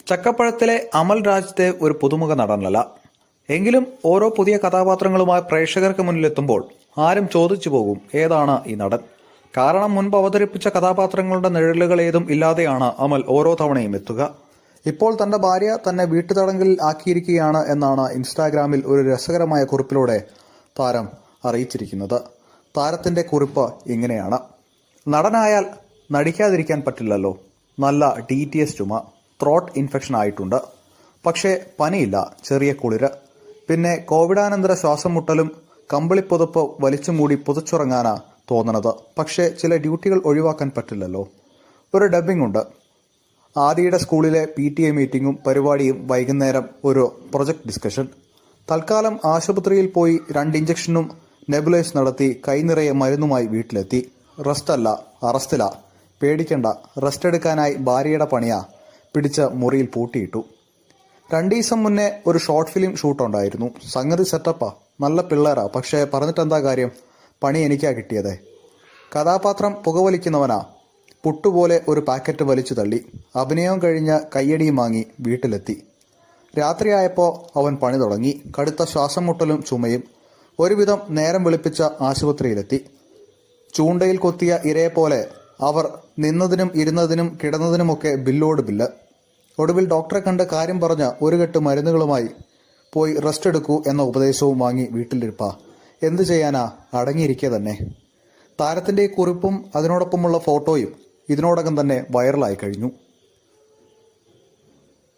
ചക്കപ്പഴത്തിലെ അമൽ രാജ്ദേവ് ഒരു പുതുമുഖ നടനല്ല. എങ്കിലും ഓരോ പുതിയ കഥാപാത്രങ്ങളുമായി പ്രേക്ഷകർക്ക് മുന്നിലെത്തുമ്പോൾ ആരും ചോദിച്ചു പോകും, ഏതാണ് ഈ നടൻ? കാരണം മുൻപ് അവതരിപ്പിച്ച കഥാപാത്രങ്ങളുടെ നിഴലുകൾ ഏതും ഇല്ലാതെയാണ് അമൽ ഓരോ തവണയും എത്തുക. ഇപ്പോൾ തന്റെ ഭാര്യ തന്നെ വീട്ടുതടങ്കലിൽ ആക്കിയിരിക്കുകയാണ് എന്നാണ് ഇൻസ്റ്റാഗ്രാമിൽ ഒരു രസകരമായ കുറിപ്പിലൂടെ താരം അറിയിച്ചിരിക്കുന്നത്. താരത്തിന്റെ കുറിപ്പ് ഇങ്ങനെയാണ്: നടനായാൽ നടിക്കാതിരിക്കാൻ പറ്റില്ലല്ലോ. നല്ല DTS ചുമ, ത്രോട്ട് ഇൻഫെക്ഷൻ ആയിട്ടുണ്ട്. പക്ഷേ പനിയില്ല, ചെറിയ കുളിര്. പിന്നെ കോവിഡാനന്തര ശ്വാസം മുട്ടലും. കമ്പിളിപ്പുതപ്പ് വലിച്ചു മൂടി പുതച്ചുറങ്ങാനാ തോന്നണത്. പക്ഷേ ചില ഡ്യൂട്ടികൾ ഒഴിവാക്കാൻ പറ്റില്ലല്ലോ. ഒരു ഡബ്ബിംഗ് ഉണ്ട്. ആദിയുടെ സ്കൂളിലെ PTA മീറ്റിംഗും പരിപാടിയും, വൈകുന്നേരം ഒരു പ്രൊജക്ട് ഡിസ്കഷൻ. തൽക്കാലം ആശുപത്രിയിൽ പോയി 2 ഇഞ്ചക്ഷനും നെബുലൈസ് നടത്തി കൈനിറയെ മരുന്നുമായി വീട്ടിലെത്തി. റെസ്റ്റല്ല, അറസ്റ്റില. പേടിക്കണ്ട, റെസ്റ്റ് എടുക്കാനായി ഭാര്യയുടെ പണിയാ പിടിച്ച് മുറിയിൽ പൂട്ടിയിട്ടു. 2 ദിവസം മുന്നേ ഒരു ഷോർട്ട് ഫിലിം ഷൂട്ടുണ്ടായിരുന്നു. സംഗതി സെറ്റപ്പാ, നല്ല പിള്ളേരാ. പക്ഷേ പറഞ്ഞിട്ടെന്താ കാര്യം? പണി എനിക്കാ കിട്ടിയതേ. കഥാപാത്രം പുകവലിക്കുന്നവനാ. പുട്ടുപോലെ ഒരു പാക്കറ്റ് വലിച്ചു തള്ളി. അഭിനയം കഴിഞ്ഞ് കയ്യടിയും വാങ്ങി വീട്ടിലെത്തി. രാത്രിയായപ്പോൾ അവൻ പണി തുടങ്ങി. കടുത്ത ശ്വാസം മുട്ടലും ചുമയും. ഒരുവിധം നേരം വെളുപ്പിച്ച ആശുപത്രിയിലെത്തി. ചൂണ്ടയിൽ കൊത്തിയ ഇരയെപ്പോലെ അവർ നിന്നതിനും ഇരുന്നതിനും കിടന്നതിനുമൊക്കെ ബില്ലോട് ബില്ല്. ഒടുവിൽ ഡോക്ടറെ കണ്ട് കാര്യം പറഞ്ഞ ഒരു കെട്ട് മരുന്നുകളുമായി പോയി റെസ്റ്റ് എടുക്കൂ എന്ന ഉപദേശവും വാങ്ങി വീട്ടിലിരിപ്പാ. എന്തു ചെയ്യാനാ, അടങ്ങിയിരിക്കുക തന്നെ. താരത്തിന്റെ കുറിപ്പും അതിനോടൊപ്പമുള്ള ഫോട്ടോയും ഇതിനോടകം തന്നെ വൈറലായി കഴിഞ്ഞു.